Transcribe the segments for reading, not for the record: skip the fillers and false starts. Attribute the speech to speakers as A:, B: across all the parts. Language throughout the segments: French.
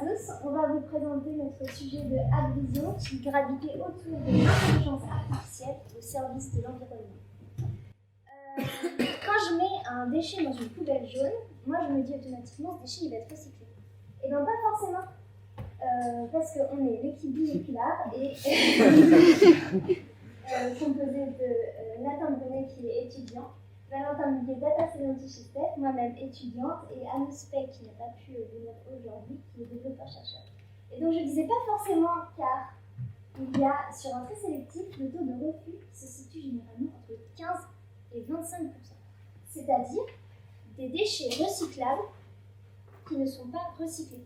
A: tous, on va vous présenter notre sujet de Hackvision qui gravitait autour de l'intelligence artificielle au service de l'environnement. Quand je mets un déchet dans une poubelle jaune, moi je me dis automatiquement ce déchet il va être recyclé. Et bien pas forcément, parce qu'on est l'équipe binoculaire et composée de Nathan Brunet qui est étudiant, Valentin Muguet, data scientist chez STEP, moi-même étudiante, et Anne Speck qui n'a pas pu venir aujourd'hui, qui est développeur-chercheur. Et donc je ne disais pas forcément car il y a sur un trait sélectif le taux de refus qui se situe généralement entre 15 et 25%, c'est-à-dire des déchets recyclables qui ne sont pas recyclés.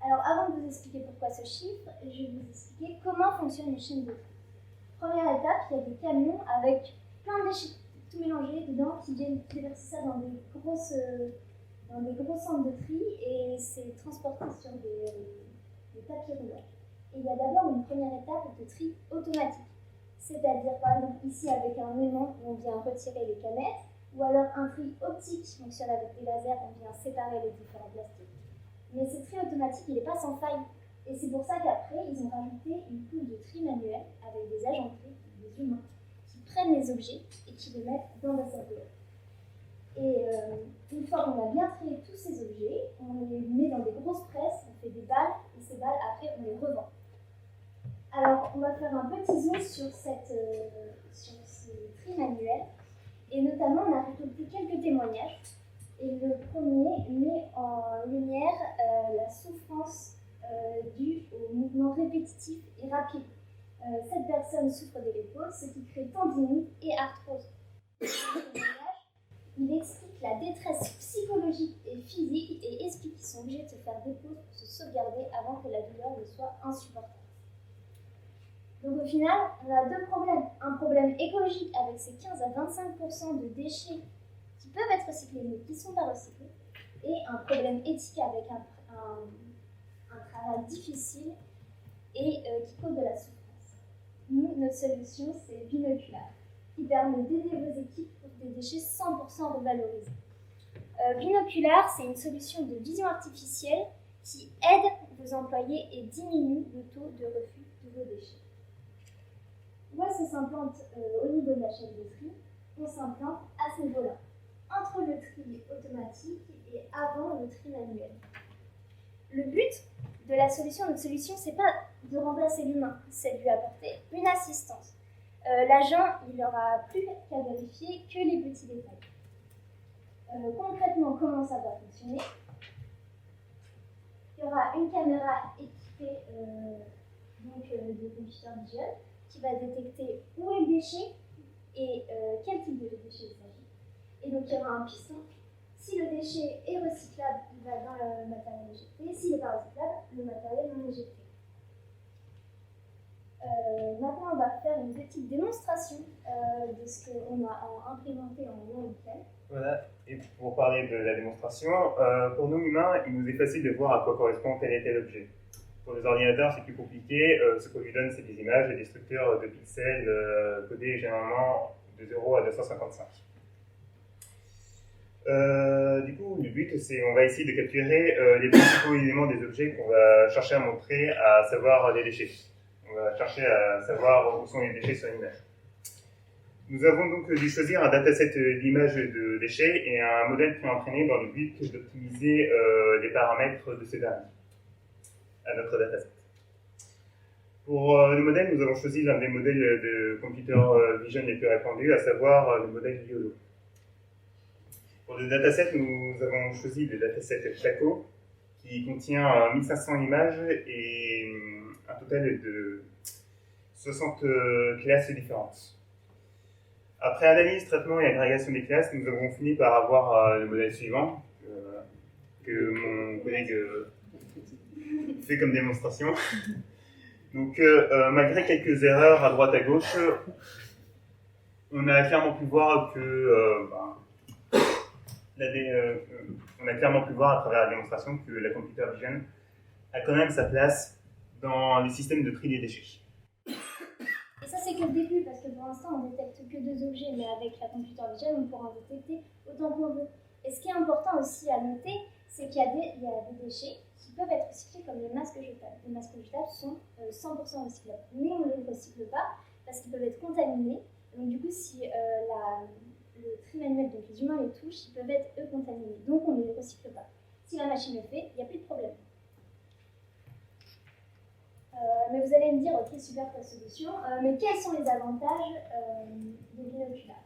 A: Alors avant de vous expliquer pourquoi ce chiffre, je vais vous expliquer comment fonctionne une chaîne de tri. Première étape, il y a des camions avec plein de déchets tout mélangés dedans qui viennent déverser ça dans des gros centres de tri et c'est transporté sur des papiers roulants. Et il y a d'abord une première étape de tri automatique, c'est-à-dire par exemple ici avec un aimant où on vient retirer les canettes, ou alors un tri optique qui fonctionne avec des lasers, on vient séparer les différents plastiques. Mais ce tri automatique, il n'est pas sans faille. Et c'est pour ça qu'après, ils ont rajouté une couche de tri manuel avec des agents de tri, des humains, qui prennent les objets et qui les mettent dans la salle de bain. Et une fois qu'on a bien trié tous ces objets, on les met dans des grosses presses, on fait des balles, et ces balles, après, on les revend. Alors, on va faire un petit zoom sur ce tri manuel, et notamment, on a récolté quelques témoignages. Et le premier met en lumière la souffrance due au mouvement répétitif et rapide. Cette personne souffre de l'épaule, ce qui crée tendinite et arthrose. Il explique la détresse psychologique et physique et explique qu'ils sont obligés de se faire des pauses pour se sauvegarder avant que la douleur ne soit insupportable. Donc au final, on a deux problèmes. Un problème écologique avec ces 15 à 25% de déchets qui peuvent être recyclés mais qui ne sont pas recyclés, et un problème éthique avec un travail difficile et qui cause de la souffrance. Nous, notre solution, c'est Binoculaire, qui permet d'aider vos équipes pour des déchets 100% revalorisés. Binoculaire, c'est une solution de vision artificielle qui aide vos employés et diminue le taux de refus de vos déchets. Où est-ce que s'implante au niveau de la chaîne de tri? On s'implante à ce niveau-là, entre le tri automatique et avant le tri manuel. Le but de la solution, notre solution, c'est pas de remplacer l'humain, c'est de lui apporter une assistance. L'agent, il n'aura plus qu'à vérifier que les petits détails. Concrètement, comment ça va fonctionner? Il y aura une caméra équipée de computer vision qui va détecter où est le déchet et quel type de déchet il s'agit. Et donc il y aura un piston. Si le déchet est recyclable, il va dans le matériel éjecté. S'il n'est pas recyclable, le matériel non éjecté. Maintenant, on va faire une petite démonstration de ce qu'on a implémenté en lien week-end.
B: Voilà, et pour parler de la démonstration, pour nous humains, il nous est facile de voir à quoi correspond tel et tel objet. Pour les ordinateurs, c'est plus compliqué. Ce qu'on lui donne, c'est des images et des structures de pixels codées généralement de 0 à 255. Du coup, le but, c'est on va essayer de capturer les principaux éléments des objets qu'on va chercher à montrer, à savoir les déchets. On va chercher à savoir où sont les déchets sur l'image. Nous avons donc dû choisir un dataset d'images de déchets et un modèle préentraîné dans le but d'optimiser les paramètres de ces derniers à notre dataset. Pour le modèle, nous avons choisi l'un des modèles de computer vision les plus répandus, à savoir le modèle YOLO. Pour le dataset, nous avons choisi le dataset Chaco, qui contient 1500 images et un total de 60 classes différentes. Après analyse, traitement et agrégation des classes, nous avons fini par avoir le modèle suivant, que mon collègue fait comme démonstration. Donc, malgré quelques erreurs à droite à gauche, on a clairement pu voir on a clairement pu voir à travers la démonstration que la computer vision a quand même sa place dans les systèmes de tri des déchets.
A: Et ça, c'est que le début, parce que pour l'instant, on ne détecte que 2 objets, mais avec la computer vision, on pourra en détecter autant qu'on veut. Et ce qui est important aussi à noter, c'est qu'il y a des déchets qui peuvent être recyclés comme les masques jetables. Les masques jetables sont 100% recyclables, mais on ne les recycle pas parce qu'ils peuvent être contaminés. Donc du coup, si le tri manuel, donc les humains les touchent, ils peuvent être eux contaminés. Donc on ne les recycle pas. Si la machine le fait, il n'y a plus de problème. Mais vous allez me dire, ok, super ta solution, mais quels sont les avantages des binoculaires?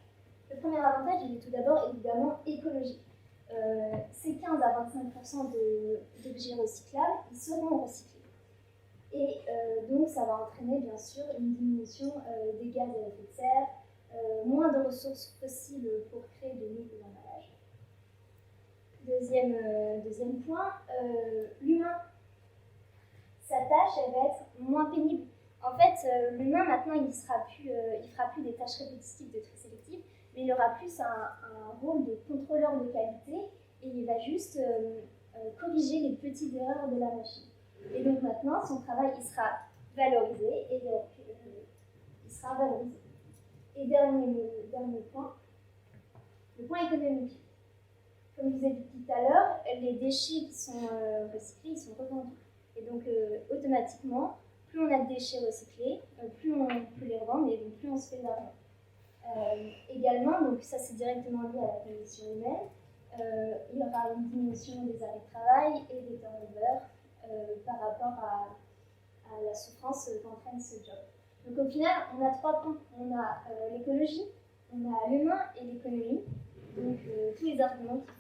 A: Le premier avantage, il est tout d'abord évidemment écologique. Ces 15 à 25% d'objets recyclables, ils seront recyclés. Et donc ça va entraîner bien sûr une diminution des gaz à effet de serre, moins de ressources fossiles pour créer de nouveaux emballages. Deuxième point, l'humain. Sa tâche, elle va être moins pénible. En fait, l'humain, maintenant, il fera plus des tâches répétitives de tri sélectif, mais il aura plus un rôle de contrôleur de qualité et il va juste corriger les petites erreurs de la machine. Et donc maintenant, son travail, il sera valorisé et il sera valorisé. Et dernier point, le point économique. Comme je vous ai dit tout à l'heure, les déchets qui sont recyclés, ils sont revendus. Et donc, automatiquement, plus on a de déchets recyclés, plus on peut les revendre et donc plus on se fait d'argent. Également, donc ça c'est directement lié à la condition humaine, il y aura une diminution des arrêts de travail et des turnovers par rapport à la souffrance qu'entraîne ce job. Donc au final, on a 3 points. On a l'écologie, on a l'humain et l'économie. Donc tous les arguments qui